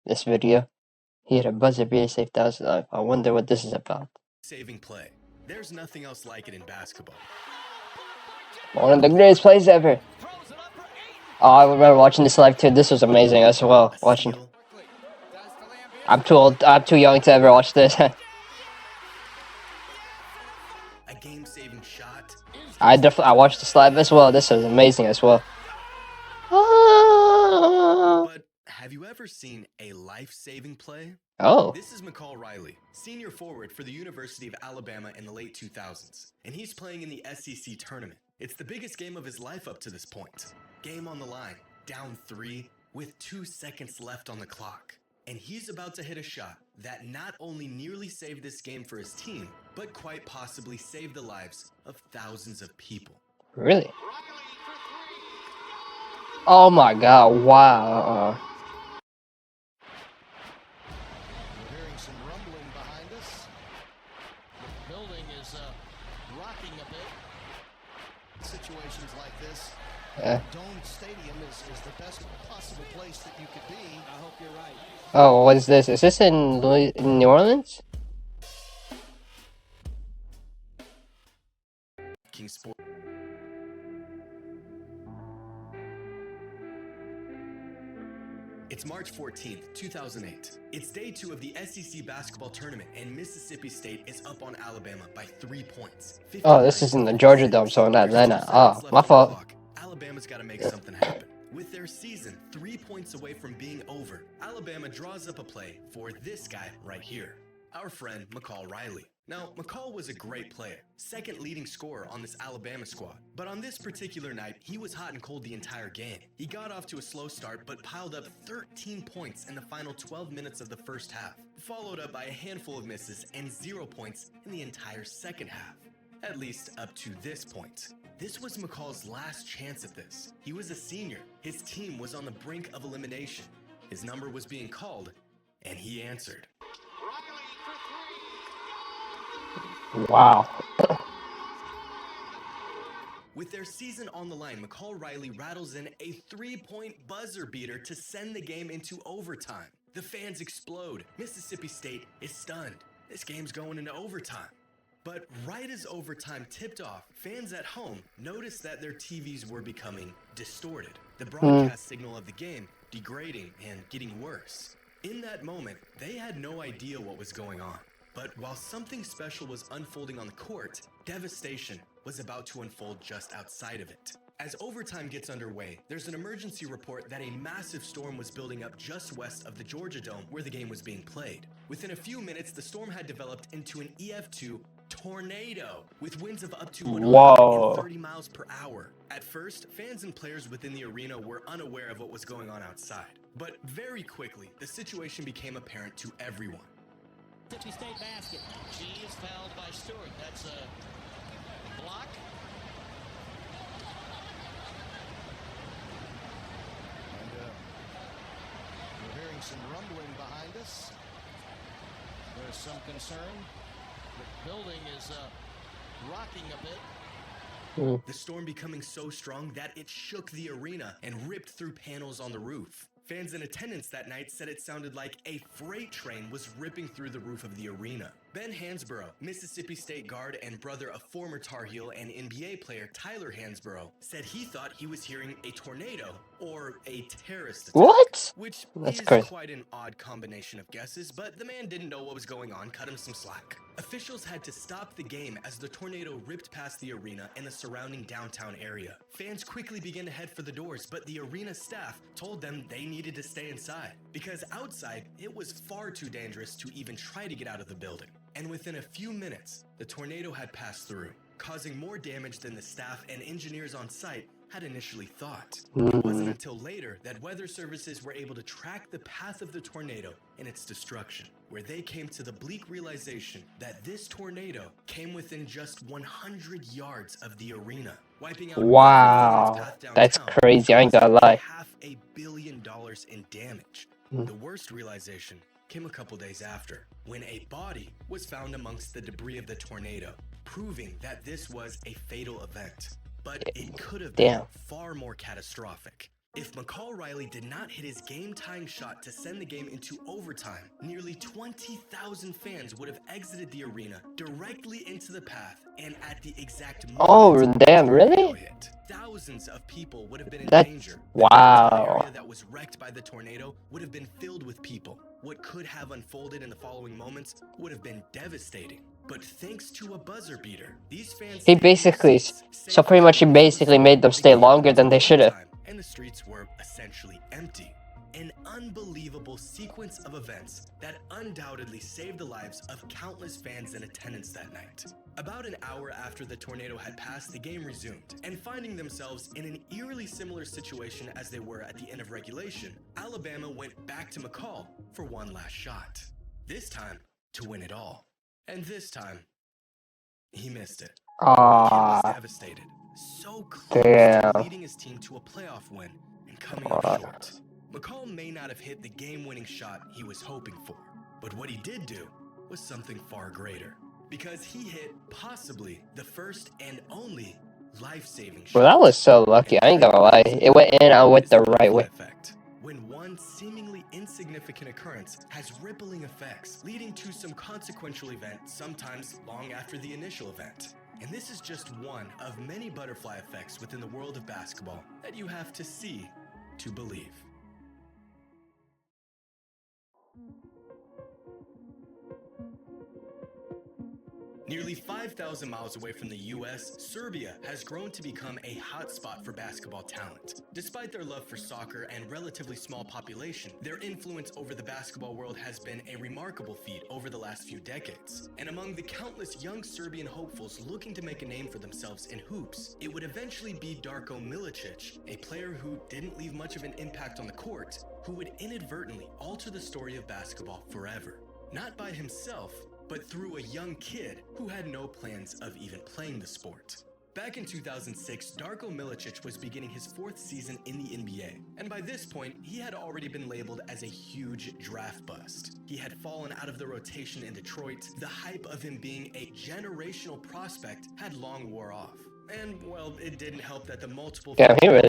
this video. He hit a buzzer beater, saved thousands of lives. I wonder what this is about. Saving play. There's nothing else like it in basketball. One of the greatest plays ever. Oh, I remember watching this live too. This was amazing as well. Watching. I'm too old. I'm too young to ever watch this. A game-saving shot. I watched this live as well. This was amazing as well. But have you ever seen a life-saving play? Oh. This is McCall Riley, senior forward for the University of Alabama in the late 2000s, and he's playing in the SEC tournament. It's the biggest game of his life up to this point. Game on the line, down 3, with 2 seconds left on the clock. And he's about to hit a shot that not only nearly saved this game for his team, but quite possibly saved the lives of thousands of people. Really? Oh my god, wow. We're hearing some rumbling behind us. The building is rocking a bit. Situations like this, Dome Stadium is the best possible place that you could be. I hope you're right. Oh, what is this? Is this in New Orleans? King Sport. It's March 14th, 2008. It's day 2 of the SEC basketball tournament, and Mississippi State is up on Alabama by 3 points. Oh, this is in the Georgia Dome, so in Atlanta. Oh, my fault. Alabama's got to make something happen. With their season 3 points away from being over, Alabama draws up a play for this guy right here, our friend McCall Riley. Now, McCall was a great player, second leading scorer on this Alabama squad. But on this particular night, he was hot and cold the entire game. He got off to a slow start, but piled up 13 points in the final 12 minutes of the first half, followed up by a handful of misses and 0 points in the entire second half. At least up to this point. This was McCall's last chance at this. He was a senior. His team was on the brink of elimination. His number was being called, and he answered. Wow. With their season on the line, McCall Riley rattles in a 3-point buzzer beater to send the game into overtime. The fans explode. Mississippi State is stunned. This game's going into overtime. But right as overtime tipped off, fans at home noticed that their TVs were becoming distorted. The broadcast signal of the game degrading and getting worse. In that moment, they had no idea what was going on. But while something special was unfolding on the court, devastation was about to unfold just outside of it. As overtime gets underway, there's an emergency report that a massive storm was building up just west of the Georgia Dome where the game was being played. Within a few minutes, the storm had developed into an EF2 tornado with winds of up to 130 miles per hour. At first, fans and players within the arena were unaware of what was going on outside. But very quickly, the situation became apparent to everyone. Mississippi State basket. She is fouled by Stewart. That's a block. And we're hearing some rumbling behind us. There's some concern. The building is rocking a bit. The storm becoming so strong that it shook the arena and ripped through panels on the roof. Fans in attendance that night said it sounded like a freight train was ripping through the roof of the arena. Ben Hansborough, Mississippi State guard and brother of former Tar Heel and NBA player Tyler Hansborough, said he thought he was hearing a tornado or a terrorist attack. What? Which That's is crazy. quite an odd combination of guesses, but the man didn't know what was going on, cut him some slack. Officials had to stop the game as the tornado ripped past the arena and the surrounding downtown area. Fans quickly began to head for the doors, but the arena staff told them they needed to stay inside because outside it was far too dangerous to even try to get out of the building. And within a few minutes, the tornado had passed through, causing more damage than the staff and engineers on site had initially thought. It wasn't until later that weather services were able to track the path of the tornado and its destruction, where they came to the bleak realization that this tornado came within just 100 yards of the arena, wiping out Wow. everything in its path That's downtown, crazy. I ain't gonna lie. $500 million in damage. The worst realization came a couple days after, when a body was found amongst the debris of the tornado, proving that this was a fatal event. But it could have been far more catastrophic. If McCall Riley did not hit his game-tying shot to send the game into overtime, nearly 20,000 fans would have exited the arena directly into the path and at the exact moment Oh, the damn, tornado really? hit. Thousands of people would have been in That's danger. wow. The area that was wrecked by the tornado would have been filled with people. What could have unfolded in the following moments would have been devastating. But thanks to a buzzer beater, these fans He stayed in their basically, seats, so safe pretty much he coming into the basically floor. made them The stay game longer went than they to should have. overtime, and the streets were essentially empty. An unbelievable sequence of events that undoubtedly saved the lives of countless fans in attendance that night. About an hour after the tornado had passed, the game resumed, and finding themselves in an eerily similar situation as they were at the end of regulation, Alabama went back to McCall for one last shot. This time, to win it all. And this time, he missed it. The kid was Ah, devastated, so close to damn. leading his team to a playoff win and coming up short. McCall may not have hit the game-winning shot he was hoping for, but what he did do was something far greater, because he hit possibly the first and only life-saving shot. Well, that was so lucky. I ain't gonna lie. It went in, I went the right way. Effect. When one seemingly insignificant occurrence has rippling effects, leading to some consequential event, sometimes long after the initial event. And this is just one of many butterfly effects within the world of basketball that you have to see to believe. Nearly 5,000 miles away from the US, Serbia has grown to become a hotspot for basketball talent. Despite their love for soccer and relatively small population, their influence over the basketball world has been a remarkable feat over the last few decades. And among the countless young Serbian hopefuls looking to make a name for themselves in hoops, it would eventually be Darko Milicic, a player who didn't leave much of an impact on the court, who would inadvertently alter the story of basketball forever. Not by himself, but through a young kid who had no plans of even playing the sport. Back in 2006, Darko Milicic was beginning his 4th season in the NBA, and by this point, he had already been labeled as a huge draft bust. He had fallen out of the rotation in Detroit, the hype of him being a generational prospect had long wore off. And, well, it didn't help that the multiple Damn, he really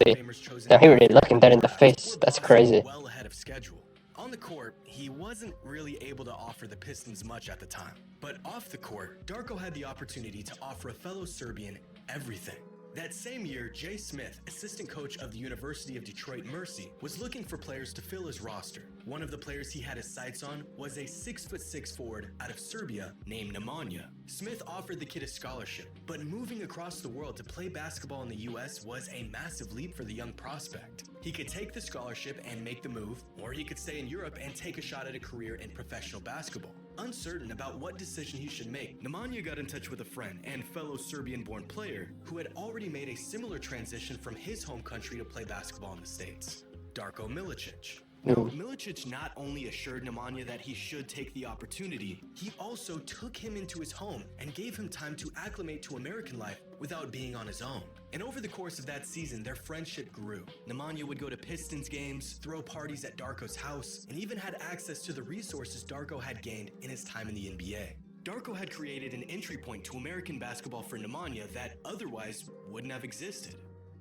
after looking dead in the draft face. were That's pausing crazy. well ahead of schedule. On the court, he wasn't really able to offer the Pistons much at the time. But off the court, Darko had the opportunity to offer a fellow Serbian everything. That same year, Jay Smith, assistant coach of the University of Detroit Mercy, was looking for players to fill his roster. One of the players he had his sights on was a 6'6" forward out of Serbia named Nemanja. Smith offered the kid a scholarship, but moving across the world to play basketball in the US was a massive leap for the young prospect. He could take the scholarship and make the move, or he could stay in Europe and take a shot at a career in professional basketball. Uncertain about what decision he should make, Nemanja got in touch with a friend and fellow Serbian-born player who had already made a similar transition from his home country to play basketball in the States, Darko Milicic. Now, Milicic not only assured Nemanja that he should take the opportunity, he also took him into his home and gave him time to acclimate to American life without being on his own. And over the course of that season, their friendship grew. Nemanja would go to Pistons games, throw parties at Darko's house, and even had access to the resources Darko had gained in his time in the NBA. Darko had created an entry point to American basketball for Nemanja that otherwise wouldn't have existed.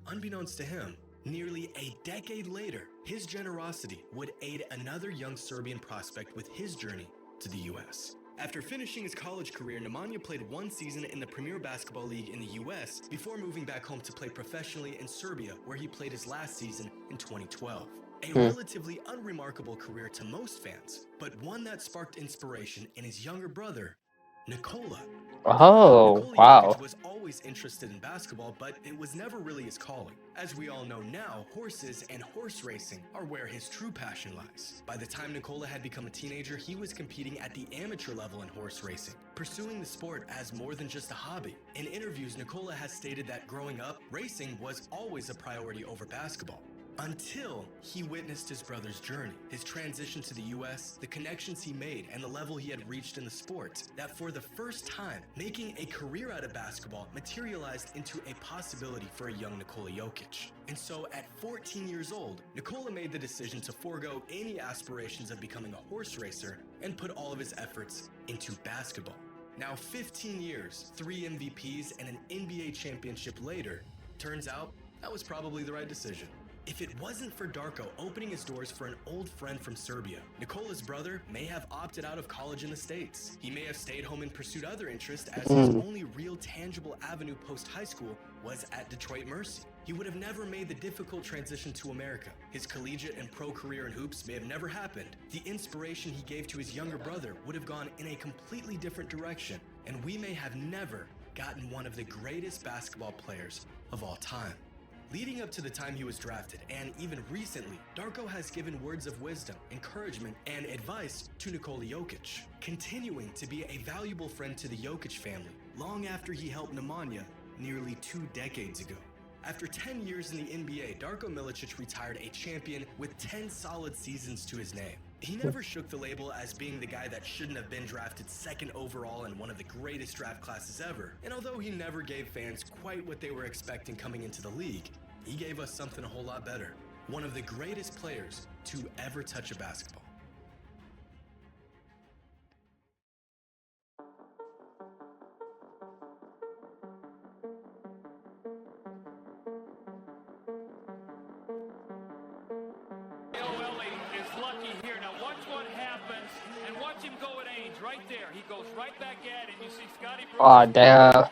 Unbeknownst to him, nearly a decade later, his generosity would aid another young Serbian prospect with his journey to the US. After finishing his college career, Nemanja played one season in the Premier Basketball League in the US before moving back home to play professionally in Serbia, where he played his last season in 2012. A relatively unremarkable career to most fans, but one that sparked inspiration in his younger brother, Nikola. Oh, Nikola wow. Jokic was always interested in basketball, but it was never really his calling. As we all know now, horses and horse racing are where his true passion lies. By the time Nikola had become a teenager, he was competing at the amateur level in horse racing, pursuing the sport as more than just a hobby. In interviews, Nikola has stated that growing up, racing was always a priority over basketball. Until he witnessed his brother's journey, his transition to the US, the connections he made, and the level he had reached in the sport, that for the first time, making a career out of basketball materialized into a possibility for a young Nikola Jokic. And so at 14 years old, Nikola made the decision to forego any aspirations of becoming a horse racer and put all of his efforts into basketball. Now 15 years, 3 MVPs, and an NBA championship later, turns out that was probably the right decision. If it wasn't for Darko opening his doors for an old friend from Serbia, Nikola's brother may have opted out of college in the States. He may have stayed home and pursued other interests, as his only real tangible avenue post-high school was at Detroit Mercy. He would have never made the difficult transition to America. His collegiate and pro career in hoops may have never happened. The inspiration he gave to his younger brother would have gone in a completely different direction, and we may have never gotten one of the greatest basketball players of all time. Leading up to the time he was drafted, and even recently, Darko has given words of wisdom, encouragement, and advice to Nikola Jokic, continuing to be a valuable friend to the Jokic family long after he helped Nemanja nearly 2 decades ago. After 10 years in the NBA, Darko Milicic retired a champion with 10 solid seasons to his name. He never shook the label as being the guy that shouldn't have been drafted 2nd overall in one of the greatest draft classes ever. And although he never gave fans quite what they were expecting coming into the league, he gave us something a whole lot better. One of the greatest players to ever touch a basketball. Right there, he goes right back at it. You see Scotty Brooks. Oh, damn.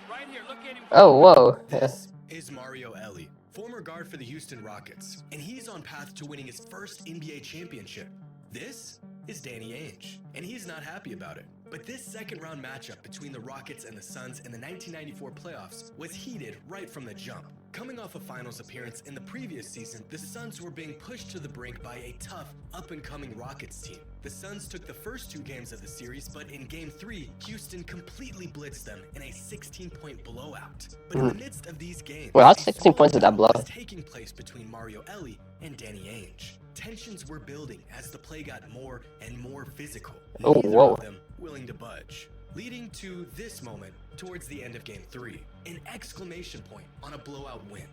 Right here, look at him. Oh, whoa. This is Mario Elie, former guard for the Houston Rockets, and he's on path to winning his first NBA championship. This is Danny Ainge, and he's not happy about it. But this second-round matchup between the Rockets and the Suns in the 1994 playoffs was heated right from the jump. Coming off a finals appearance in the previous season, the Suns were being pushed to the brink by a tough, up-and-coming Rockets team. The Suns took the first 2 games of the series, but in Game 3, Houston completely blitzed them in a 16-point blowout. But in the midst of these games, Well, that's 16 points of that blow. was taking place between Mario Elie and Danny Ainge. Tensions were building as the play got more and more physical. Oh, Neither whoa. of them willing to budge, leading to this moment towards the end of Game 3, an exclamation point on a blowout win.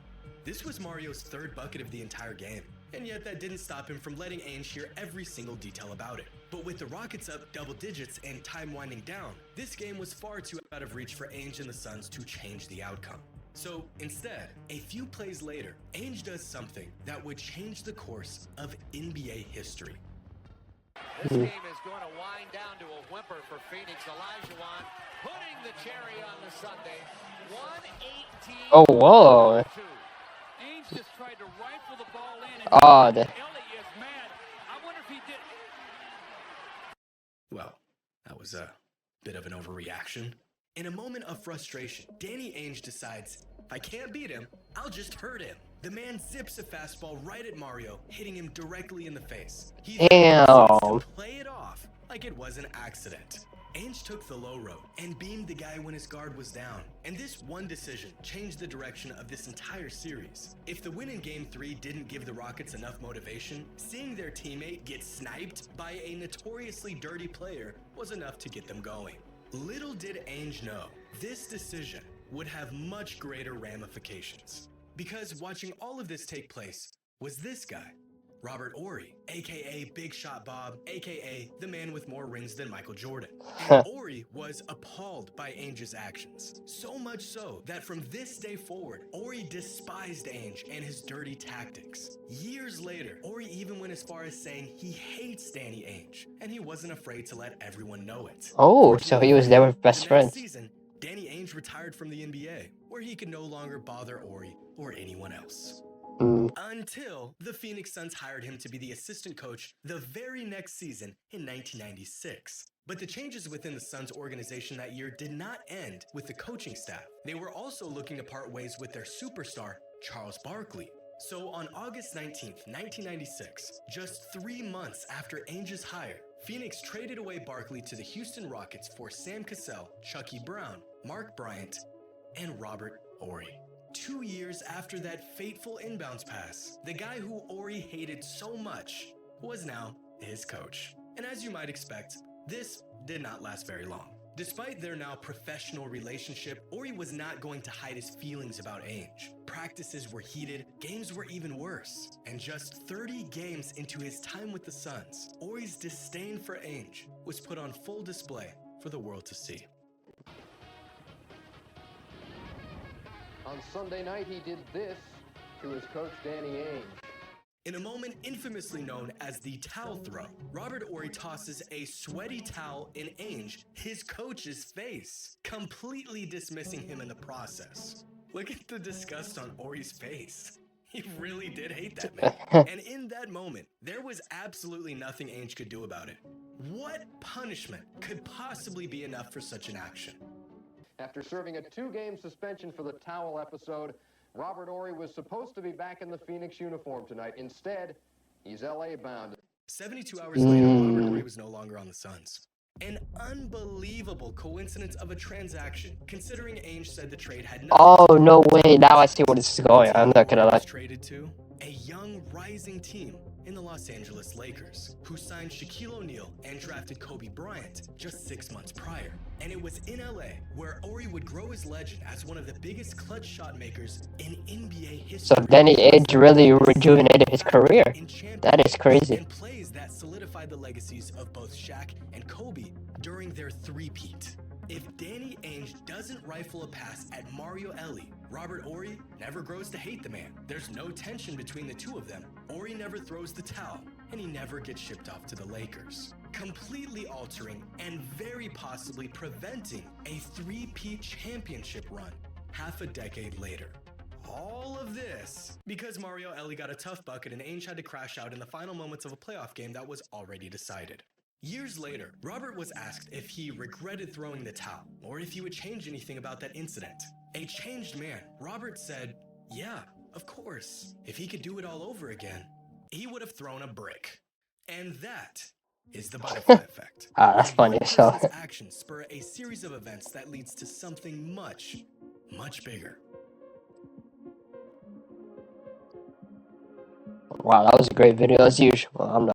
This was Mario's 3rd bucket of the entire game, and yet that didn't stop him from letting Ainge hear every single detail about it. But with the Rockets up double digits and time winding down, this game was far too out of reach for Ainge and the Suns to change the outcome. So instead, a few plays later, Ainge does something that would change the course of NBA history. This game is going to wind down to a whimper for Phoenix. Olajuwon putting the cherry on the Sunday. 118. Oh, whoa. Ainge just tried to rifle the ball in. And Oh, Ellie is mad. I wonder if he did. Well, that was a bit of an overreaction. In a moment of frustration, Danny Ainge decides, if I can't beat him, I'll just hurt him. The man zips a fastball right at Mario, hitting him directly in the face. He then proceeds to play it off like it was an accident. Ainge took the low road and beamed the guy when his guard was down. And this one decision changed the direction of this entire series. If the win in Game 3 didn't give the Rockets enough motivation, seeing their teammate get sniped by a notoriously dirty player was enough to get them going. Little did Ainge know, this decision would have much greater ramifications. Because watching all of this take place was this guy, Robert Horry, aka Big Shot Bob, aka the man with more rings than Michael Jordan. And Horry was appalled by Ainge's actions. So much so that from this day forward, Horry despised Ainge and his dirty tactics. Years later, Horry even went as far as saying he hates Danny Ainge, and he wasn't afraid to let everyone know it. Oh, so he was there with best The next friends. season, Danny Ainge retired from the NBA, where he could no longer bother Horry or anyone else. Until the Phoenix Suns hired him to be the assistant coach the very next season in 1996. But the changes within the Suns organization that year did not end with the coaching staff. They were also looking to part ways with their superstar, Charles Barkley. So on August 19th, 1996, just 3 months after Ainge's hire, Phoenix traded away Barkley to the Houston Rockets for Sam Cassell, Chucky Brown, Mark Bryant, and Robert Horry. 2 years after that fateful inbounds pass, the guy who Horry hated so much was now his coach. And as you might expect, this did not last very long. Despite their now professional relationship, Horry was not going to hide his feelings about Ainge. Practices were heated, games were even worse. And just 30 games into his time with the Suns, Horry's disdain for Ainge was put on full display for the world to see. On Sunday night, he did this. to his coach, Danny Ainge. In a moment infamously known as the towel throw, Robert Horry tosses a sweaty towel in Ainge, his coach's face, completely dismissing him in the process. Look at the disgust on Horry's face. He really did hate that man. And in that moment, there was absolutely nothing Ainge could do about it. What punishment could possibly be enough for such an action? After serving a 2-game suspension for the towel episode, Robert Horry was supposed to be back in the Phoenix uniform tonight. Instead, he's LA bound. 72 hours later, Robert Horry was no longer on the Suns. An unbelievable coincidence of a transaction, considering Ainge said the trade had nothing. Oh, no way. Now I see where this is going. I'm not gonna lie. Was traded to a young rising team in the Los Angeles Lakers, who signed Shaquille O'Neal and drafted Kobe Bryant just 6 months prior. And it was in LA where Horry would grow his legend as one of the biggest clutch shot makers in NBA history. So Danny Ainge really rejuvenated his career. That is crazy. And plays that solidified the legacies of both Shaq and Kobe during their three-peat. If Danny Ainge doesn't rifle a pass at Mario Elie, Robert Horry never grows to hate the man. There's no tension between the two of them. Horry never throws the towel, and he never gets shipped off to the Lakers, completely altering and very possibly preventing a three-peat championship run half a decade later. All of this because Mario Elie got a tough bucket and Ainge had to crash out in the final moments of a playoff game that was already decided. Years later, Robert was asked if he regretted throwing the towel or if he would change anything about that incident. A changed man, Robert said, yeah, of course. If he could do it all over again, he would have thrown a brick. And that is the butterfly effect. That's funny. So Actions spur a series of events that leads to something much, much bigger. wow, that was a great video as usual. I'm not